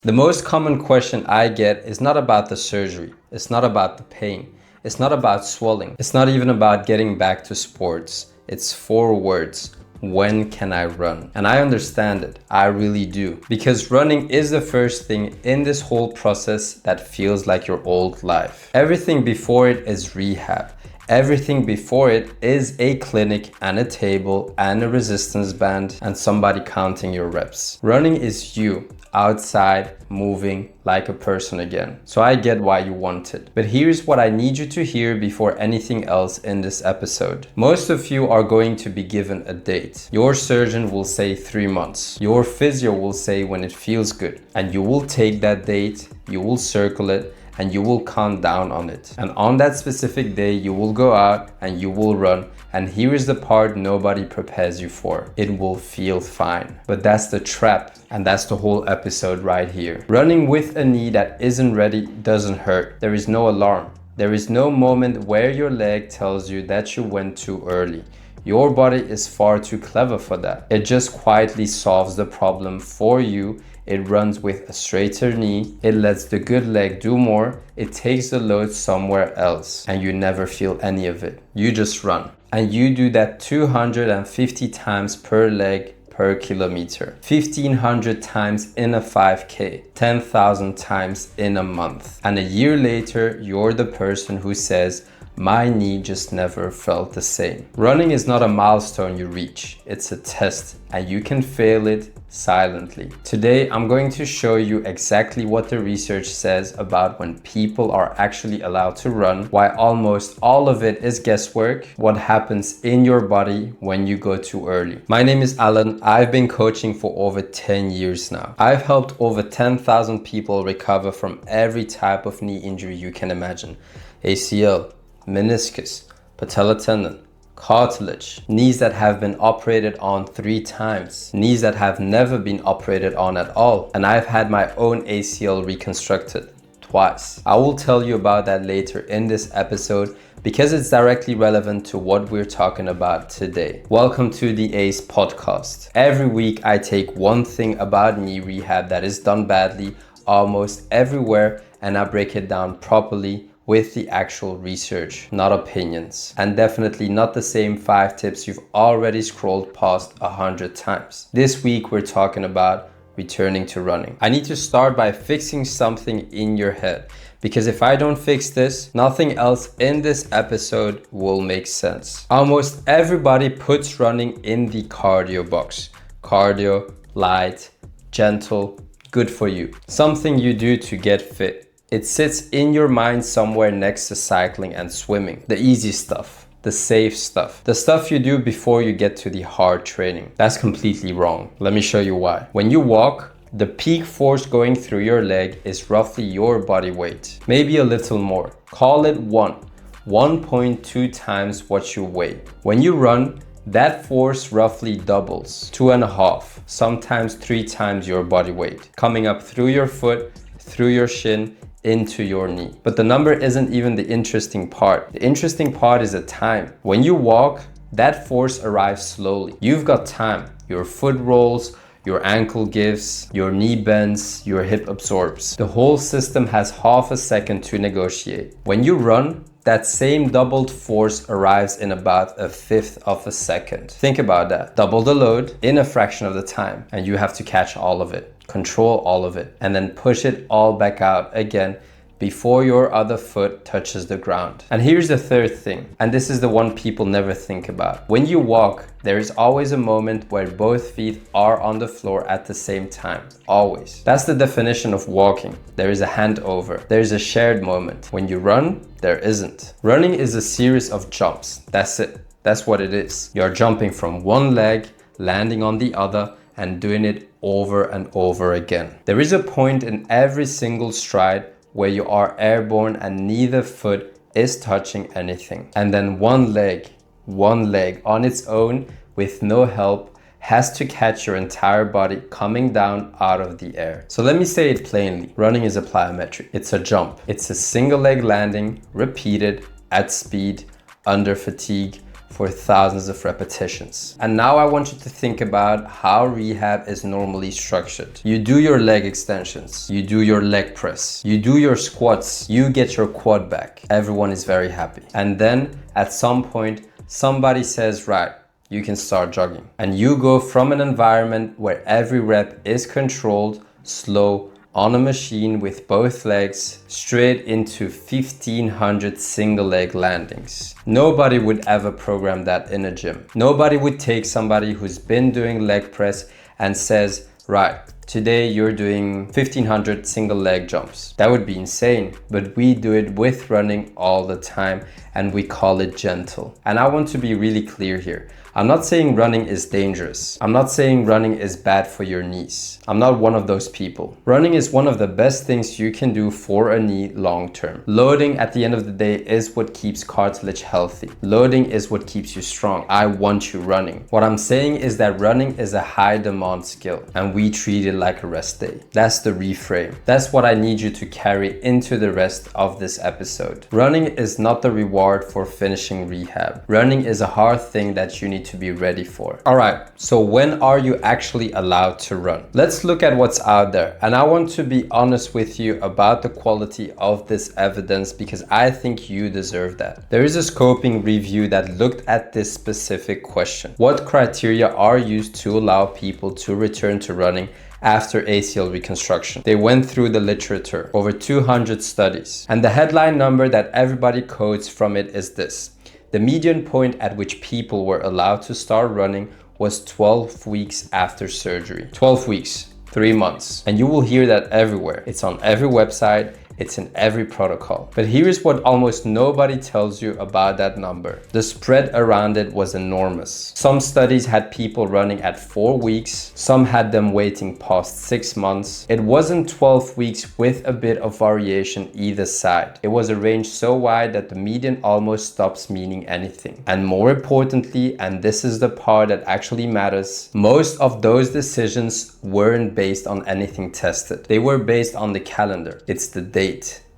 The most common question I get is not about the surgery. It's not about the pain. It's not about swelling. It's not even about getting back to sports. It's 4 words. When can I run? And I understand it. I really do. Because running is the first thing in this whole process that feels like your old life. Everything before it is rehab. Everything before it is a clinic and a table and a resistance band and somebody counting your reps. Running is you outside, moving like a person again. So I get why you want it. But here's what I need you to hear before anything else in this episode. Most of you are going to be given a date. Your surgeon will say 3 months. Your physio will say when it feels good. And you will take that date, you will circle it, and you will count down on it. And on that specific day, you will go out and you will run. And here is the part nobody prepares you for. It will feel fine. But that's the trap. And that's the whole episode right here. Running with a knee that isn't ready doesn't hurt. There is no alarm. There is no moment where your leg tells you that you went too early. Your body is far too clever for that. It just quietly solves the problem for you. It runs with a straighter knee, it lets the good leg do more, it takes the load somewhere else, and you never feel any of it. You just run. And you do that 250 times per leg per kilometer, 1,500 times in a 5K, 10,000 times in a month. And a year later, you're the person who says, my knee just never felt the same. Running is not a milestone you reach, it's a test, and you can fail it silently. Today, I'm going to show you exactly what the research says about when people are actually allowed to run, why almost all of it is guesswork, what happens in your body when you go too early. My name is Alan. I've been coaching for over 10 years now. I've helped over 10,000 people recover from every type of knee injury you can imagine. ACL, meniscus, patella tendon, cartilage, knees that have been operated on 3 times, knees that have never been operated on at all, and I've had my own ACL reconstructed twice. I will tell you about that later in this episode because it's directly relevant to what we're talking about today. Welcome to the ACE podcast. Every week I take one thing about knee rehab that is done badly almost everywhere and I break it down properly with the actual research, not opinions. And definitely not the same 5 tips you've already scrolled past 100 times. This week we're talking about returning to running. I need to start by fixing something in your head, because if I don't fix this, nothing else in this episode will make sense. Almost everybody puts running in the cardio box. Cardio, light, gentle, good for you. Something you do to get fit. It sits in your mind somewhere next to cycling and swimming. The easy stuff, the safe stuff, the stuff you do before you get to the hard training. That's completely wrong. Let me show you why. When you walk, the peak force going through your leg is roughly your body weight, maybe a little more. Call it 1.2 times what you weigh. When you run, that force roughly doubles, 2.5, sometimes 3 times your body weight, coming up through your foot, through your shin, into your knee. But the number isn't even the interesting part. The interesting part is the time. When you walk, that force arrives slowly. You've got time. Your foot rolls, your ankle gives, your knee bends, your hip absorbs. The whole system has half a second to negotiate. When you run, that same doubled force arrives in about 1/5 of a second. Think about that. Double the load in a fraction of the time, and you have to catch all of it, control all of it, and then push it all back out again before your other foot touches the ground. And here's the third thing, and this is the one people never think about. When you walk, there is always a moment where both feet are on the floor at the same time. Always. That's the definition of walking. There is a handover. There is a shared moment. When you run, there isn't. Running is a series of jumps. That's it. That's what it is. You're jumping from one leg, landing on the other, and doing it over and over again. There is a point in every single stride where you are airborne and neither foot is touching anything. And then one leg on its own with no help has to catch your entire body coming down out of the air. So let me say it plainly. Running is a plyometric. It's a jump. It's a single leg landing, repeated at speed, under fatigue, for thousands of repetitions. And now I want you to think about how rehab is normally structured. You do your leg extensions, you do your leg press, you do your squats, you get your quad back. Everyone is very happy. And then at some point, somebody says, right, you can start jogging. And you go from an environment where every rep is controlled, slow, on a machine with both legs, straight into 1500 single leg landings. Nobody would ever program that in a gym. Nobody would take somebody who's been doing leg press and says, right, today you're doing 1500 single leg jumps. That would be insane, but we do it with running all the time and we call it gentle. And I want to be really clear here. I'm not saying running is dangerous. I'm not saying running is bad for your knees. I'm not one of those people. Running is one of the best things you can do for a knee long term. Loading at the end of the day is what keeps cartilage healthy. Loading is what keeps you strong. I want you running. What I'm saying is that running is a high demand skill and we treat it like a rest day. That's the reframe. That's what I need you to carry into the rest of this episode. Running is not the reward for finishing rehab. Running is a hard thing that you need to be ready for. All right, so when are you actually allowed to run? Let's look at what's out there. And I want to be honest with you about the quality of this evidence because I think you deserve that. There is a scoping review that looked at this specific question. What criteria are used to allow people to return to running after ACL reconstruction? They went through the literature, over 200 studies. And the headline number that everybody quotes from it is this: the median point at which people were allowed to start running was 12 weeks after surgery. 12 weeks, 3 months. And you will hear that everywhere. It's on every website. It's in every protocol. But here's what almost nobody tells you about that number. The spread around it was enormous. Some studies had people running at 4 weeks. Some had them waiting past 6 months. It wasn't 12 weeks with a bit of variation either side. It was a range so wide that the median almost stops meaning anything. And more importantly, and this is the part that actually matters, most of those decisions weren't based on anything tested. They were based on the calendar. It's the date.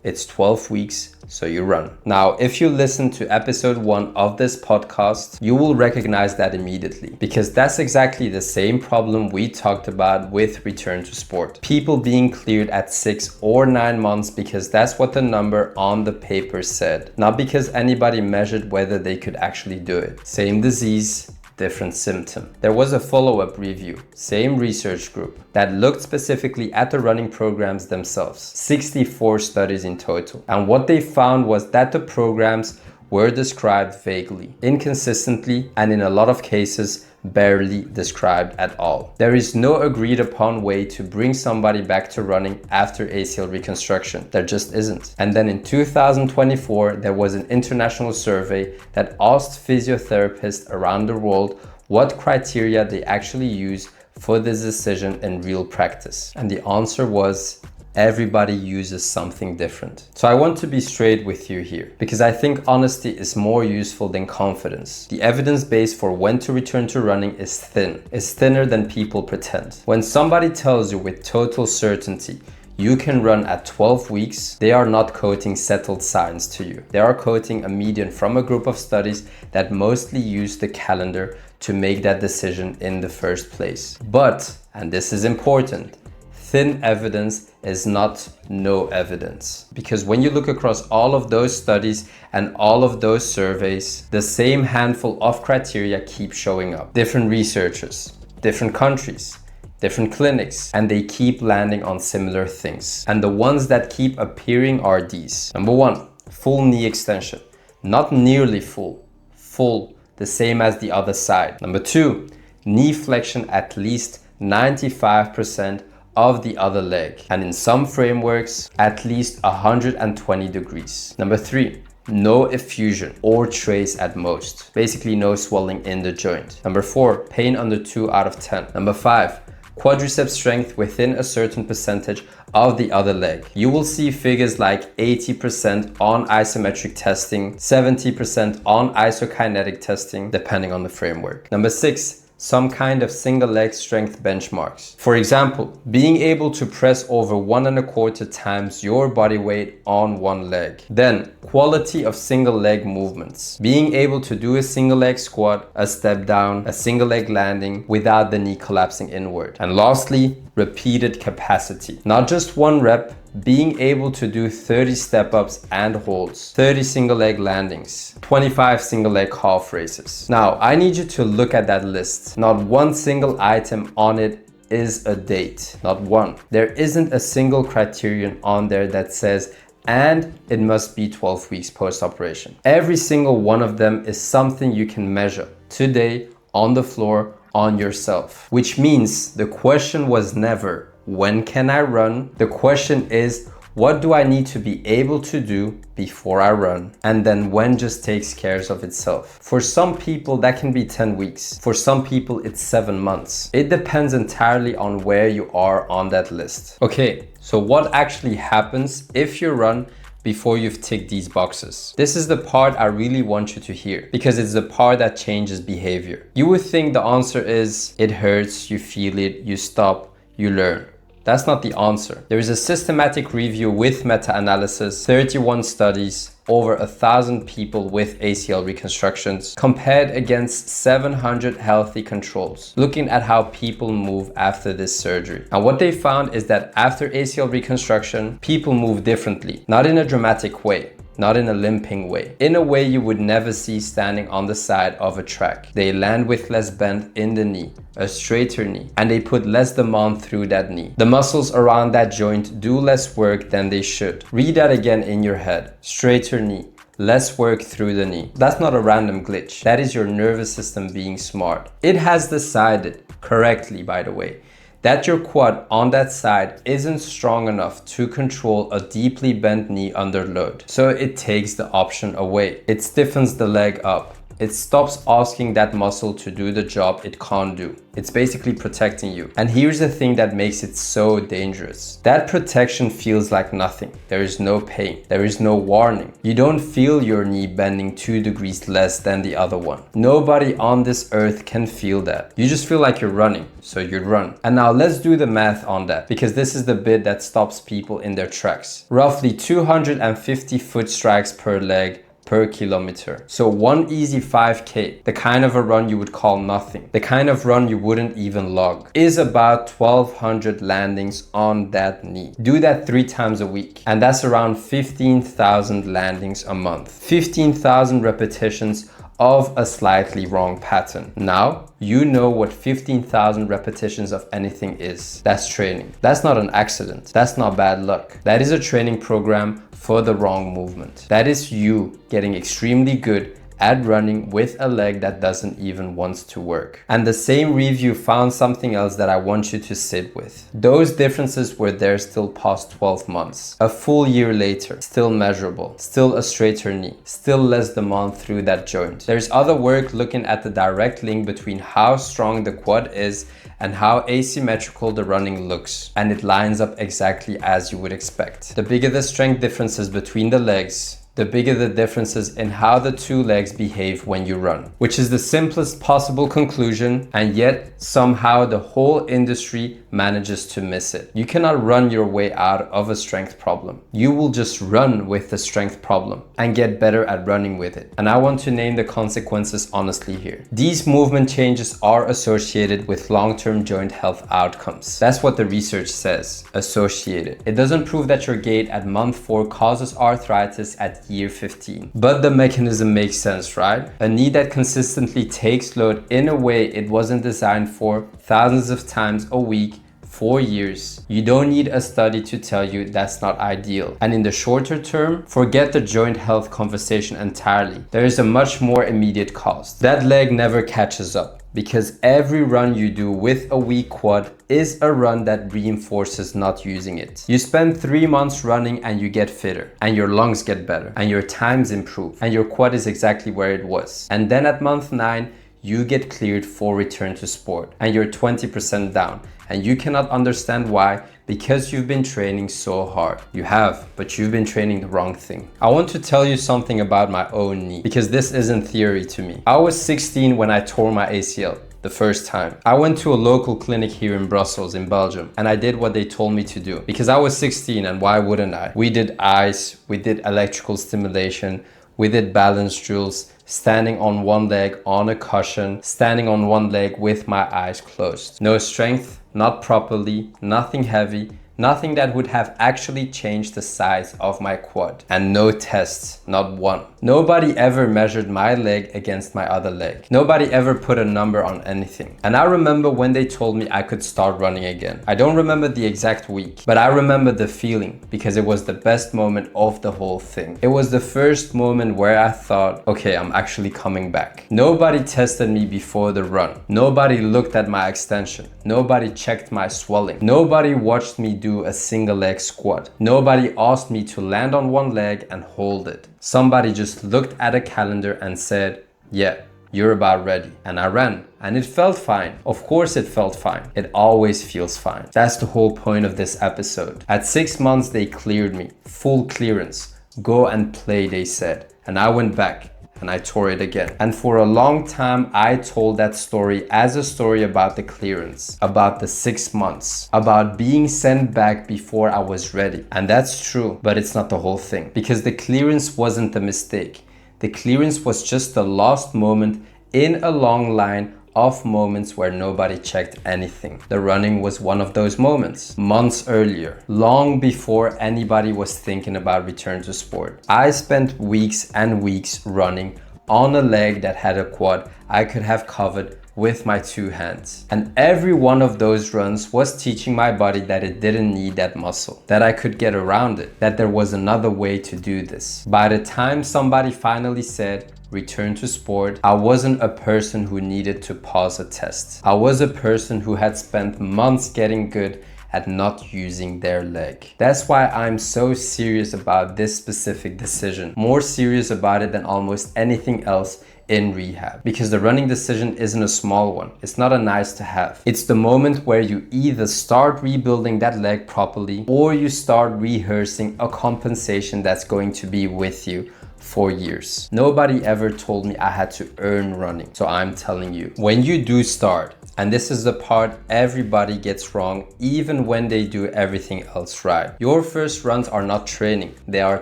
It's 12 weeks, so you run. Now, if you listen to episode 1 of this podcast, you will recognize that immediately because that's exactly the same problem we talked about with return to sport. People being cleared at 6 or 9 months because that's what the number on the paper said, not because anybody measured whether they could actually do it. Same disease, different symptom. There was a follow-up review, same research group, that looked specifically at the running programs themselves. 64 studies in total. And what they found was that the programs were described vaguely, inconsistently, and in a lot of cases, barely described at all. There is no agreed upon way to bring somebody back to running after ACL reconstruction. There just isn't. And then in 2024, there was an international survey that asked physiotherapists around the world what criteria they actually use for this decision in real practice. And the answer was everybody uses something different. So I want to be straight with you here because I think honesty is more useful than confidence. The evidence base for when to return to running is thin. It's thinner than people pretend. When somebody tells you with total certainty you can run at 12 weeks, they are not quoting settled science to you. They are quoting a median from a group of studies that mostly use the calendar to make that decision in the first place. But, and this is important, thin evidence is not no evidence. Because when you look across all of those studies and all of those surveys, the same handful of criteria keep showing up. Different researchers, different countries, different clinics, and they keep landing on similar things. And the ones that keep appearing are these. Number 1, full knee extension. Not nearly full, full, the same as the other side. Number 2, knee flexion at least 95% of the other leg, and in some frameworks at least 120 degrees. Number 3, no effusion or trace at most, basically no swelling in the joint. Number 4, pain under 2 out of 10. Number 5, quadriceps strength within a certain percentage of the other leg. You will see figures like 80% on isometric testing, 70% on isokinetic testing, depending on the framework. Number 6, some kind of single leg strength benchmarks. For example, being able to press over 1.25 times your body weight on one leg. Then, quality of single leg movements. Being able to do a single leg squat, a step down, a single leg landing without the knee collapsing inward. And lastly, repeated capacity. Not just one rep, being able to do 30 step-ups and holds, 30 single leg landings, 25 single leg calf raises. Now, I need you to look at that list. Not one single item on it is a date, not one. There isn't a single criterion on there that says, and it must be 12 weeks post-operation. Every single one of them is something you can measure today on the floor on yourself, which means the question was never, when can I run? The question is, what do I need to be able to do before I run? And then when just takes care of itself. For some people, that can be 10 weeks. For some people, it's 7 months. It depends entirely on where you are on that list. Okay, so what actually happens if you run before you've ticked these boxes? This is the part I really want you to hear, because it's the part that changes behavior. You would think the answer is, it hurts, you feel it, you stop, you learn. That's not the answer. There is a systematic review with meta-analysis, 31 studies, over 1,000 people with ACL reconstructions, compared against 700 healthy controls, looking at how people move after this surgery. And what they found is that after ACL reconstruction, people move differently, not in a dramatic way, not in a limping way, in a way you would never see standing on the side of a track. They land with less bend in the knee, a straighter knee, and they put less demand through that knee. The muscles around that joint do less work than they should. Read that again in your head. Straighter knee, less work through the knee. That's not a random glitch. That is your nervous system being smart. It has decided, correctly by the way, that your quad on that side isn't strong enough to control a deeply bent knee under load. So it takes the option away. It stiffens the leg up. It stops asking that muscle to do the job it can't do. It's basically protecting you. And here's the thing that makes it so dangerous. That protection feels like nothing. There is no pain. There is no warning. You don't feel your knee bending 2 degrees less than the other one. Nobody on this earth can feel that. You just feel like you're running, so you run. And now let's do the math on that, because this is the bit that stops people in their tracks. Roughly 250 foot strikes per leg per kilometer. So one easy 5K, the kind of a run you would call nothing, the kind of run you wouldn't even log, is about 1,200 landings on that knee. Do that 3 times a week, and that's around 15,000 landings a month. 15,000 repetitions of a slightly wrong pattern. Now, you know what 15,000 repetitions of anything is. That's training. That's not an accident. That's not bad luck. That is a training program for the wrong movement. That is you getting extremely good at running with a leg that doesn't even want to work. And the same review found something else that I want you to sit with. Those differences were there still past 12 months. A full year later, still measurable, still a straighter knee, still less demand through that joint. There's other work looking at the direct link between how strong the quad is and how asymmetrical the running looks. And it lines up exactly as you would expect. The bigger the strength differences between the legs, the bigger the differences in how the 2 legs behave when you run, which is the simplest possible conclusion, and yet somehow the whole industry manages to miss it. You cannot run your way out of a strength problem. You will just run with the strength problem and get better at running with it. And I want to name the consequences honestly here. These movement changes are associated with long-term joint health outcomes. That's what the research says, associated. It doesn't prove that your gait at month 4 causes arthritis at year 15. But the mechanism makes sense, right? A knee that consistently takes load in a way it wasn't designed for thousands of times a week, 4 years. You don't need a study to tell you that's not ideal. And in the shorter term, forget the joint health conversation entirely. There is a much more immediate cost. That leg never catches up, because every run you do with a weak quad is a run that reinforces not using it. You spend 3 months running and you get fitter, and your lungs get better, and your times improve, and your quad is exactly where it was. And then at month 9, you get cleared for return to sport, and you're 20% down. And you cannot understand why, because you've been training so hard. You have, but you've been training the wrong thing. I want to tell you something about my own knee, because this isn't theory to me. I was 16 when I tore my ACL. The the first time. I went to a local clinic here in Brussels, in Belgium, and I did what they told me to do because I was 16 and why wouldn't I? We did ASCE, we did electrical stimulation, we did balance drills, standing on one leg on a cushion, standing on one leg with my eyes closed. No strength, not properly, nothing heavy, nothing that would have actually changed the size of my quad. And no tests, not one. Nobody ever measured my leg against my other leg. Nobody ever put a number on anything. And I remember when they told me I could start running again. I don't remember the exact week, but I remember the feeling because it was the best moment of the whole thing. It was the first moment where I thought, okay, I'm actually coming back. Nobody tested me before the run. Nobody looked at my extension. Nobody checked my swelling. Nobody watched me do a single leg squat. Nobody asked me to land on one leg and hold it. Somebody just looked at a calendar and said, yeah, you're about ready. And I ran and it felt fine. Of course it felt fine. It always feels fine. That's the whole point of this episode. At 6 months, they cleared me. Full clearance. Go and play, they said. And I went back and I tore it again. And for a long time, I told that story as a story about the clearance, about the 6 months, about being sent back before I was ready. And that's true, but it's not the whole thing because the clearance wasn't the mistake. The clearance was just the last moment in a long line of moments where nobody checked anything. The running was one of those moments. Months earlier, long before anybody was thinking about return to sport, I spent weeks and weeks running on a leg that had a quad I could have covered with my 2 hands. And every one of those runs was teaching my body that it didn't need that muscle, that I could get around it, that there was another way to do this. By the time somebody finally said, return to sport, I wasn't a person who needed to pause a test. I was a person who had spent months getting good at not using their leg. That's why I'm so serious about this specific decision, more serious about it than almost anything else in rehab, because the running decision isn't a small one. It's not a nice to have. It's the moment where you either start rebuilding that leg properly or you start rehearsing a compensation that's going to be with you for years. Nobody ever told me I had to earn running. So I'm telling you, when you do start, and this is the part everybody gets wrong, even when they do everything else right. Your first runs are not training, they are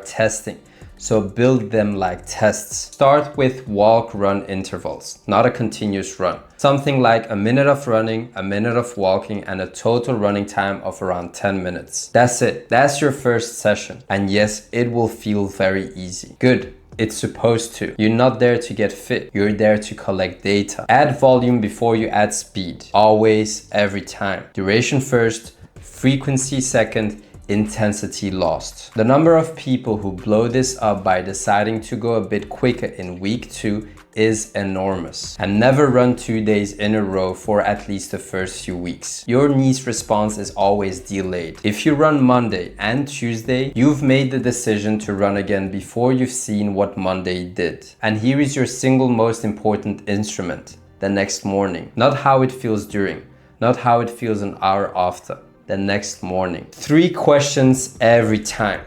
testing. So build them like tests. Start with walk-run intervals, not a continuous run. Something like a minute of running, a minute of walking, and a total running time of around 10 minutes. That's it. That's your first session. And yes, it will feel very easy. Good. It's supposed to. You're not there to get fit. You're there to collect data. Add volume before you add speed. Always, every time. Duration first, frequency second, intensity lost. The number of people who blow this up by deciding to go a bit quicker in week 2 is enormous. And never run 2 days in a row for at least the first few weeks. Your knee's response is always delayed. If you run Monday and Tuesday, you've made the decision to run again before you've seen what Monday did. And here is your single most important instrument, the next morning. Not how it feels during, not how it feels an hour after. The next morning. 3 questions every time.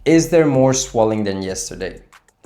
Is there more swelling than yesterday?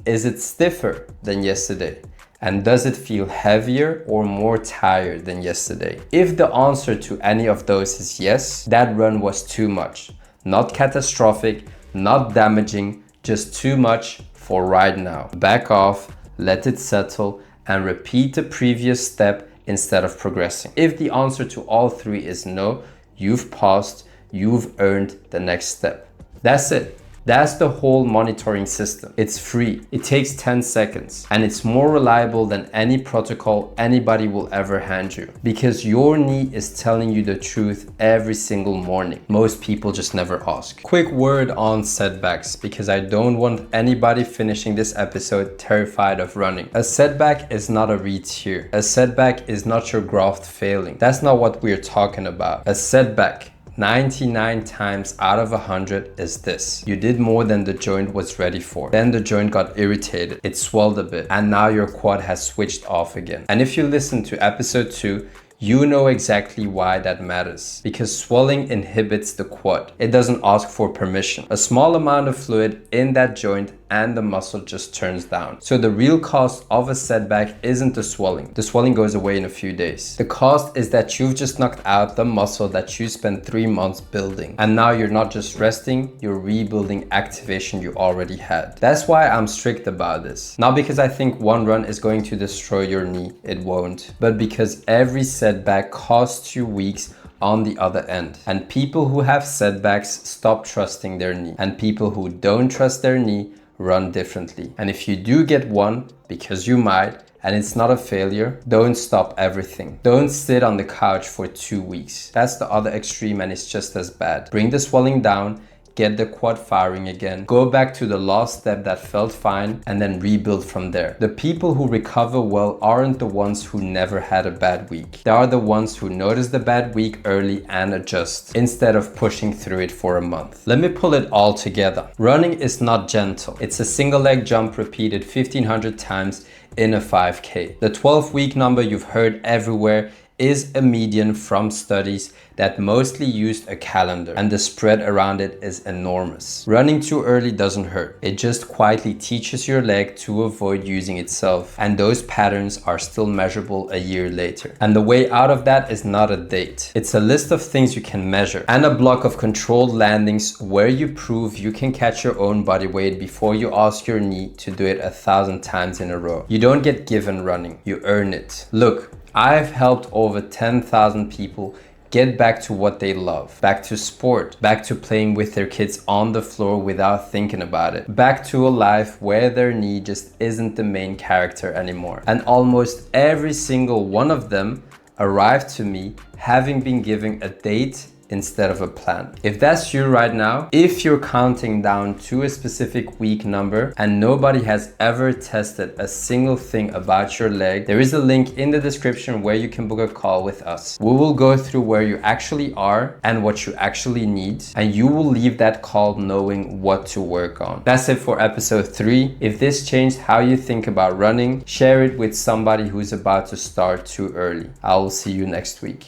Is it stiffer than yesterday? And does it feel heavier or more tired than yesterday? If the answer to any of those is yes, that run was too much. Not catastrophic, not damaging, just too much for right now. Back off, let it settle, and repeat the previous step instead of progressing. If the answer to all 3 is no, you've paused, you've earned the next step. That's it. That's the whole monitoring system. It's free. It takes 10 seconds and it's more reliable than any protocol anybody will ever hand you because your knee is telling you the truth every single morning. Most people just never ask. Quick word on setbacks because I don't want anybody finishing this episode terrified of running. A setback is not a re-tear. A setback is not your graft failing. That's not what we're talking about. A setback 99 times out of 100 is this. You did more than the joint was ready for. Then the joint got irritated, it swelled a bit, and now your quad has switched off again. And if you listen to episode 2, you know exactly why that matters. Because swelling inhibits the quad. It doesn't ask for permission. A small amount of fluid in that joint and the muscle just turns down. So the real cost of a setback isn't the swelling. The swelling goes away in a few days. The cost is that you've just knocked out the muscle that you spent 3 months building. And now you're not just resting, you're rebuilding activation you already had. That's why I'm strict about this. Not because I think one run is going to destroy your knee, it won't. But because every setback costs you weeks on the other end. And people who have setbacks stop trusting their knee. And people who don't trust their knee run differently. And if you do get one, because you might, and it's not a failure, don't stop everything. Don't sit on the couch for 2 weeks. That's the other extreme and it's just as bad. Bring the swelling down, get the quad firing again, go back to the last step that felt fine, and then rebuild from there. The people who recover well aren't the ones who never had a bad week. They are the ones who notice the bad week early and adjust, instead of pushing through it for a month. Let me pull it all together. Running is not gentle. It's a single leg jump repeated 1500 times in a 5K. The 12-week number you've heard everywhere is a median from studies that mostly used a calendar, and the spread around it is enormous. Running too early doesn't hurt. It just quietly teaches your leg to avoid using itself, and those patterns are still measurable a year later. And the way out of that is not a date. It's a list of things you can measure and a block of controlled landings where you prove you can catch your own body weight before you ask your knee to do it 1,000 times in a row. You don't get given running, you earn it. Look, I've helped over 10,000 people get back to what they love, back to sport, back to playing with their kids on the floor without thinking about it, back to a life where their knee just isn't the main character anymore. And almost every single one of them arrived to me having been given a date instead of a plan. If that's you right now, if you're counting down to a specific week number and nobody has ever tested a single thing about your leg, there is a link in the description where you can book a call with us. We will go through where you actually are and what you actually need, and you will leave that call knowing what to work on. That's it for episode 3. If this changed how you think about running, share it with somebody who's about to start too early. I will see you next week.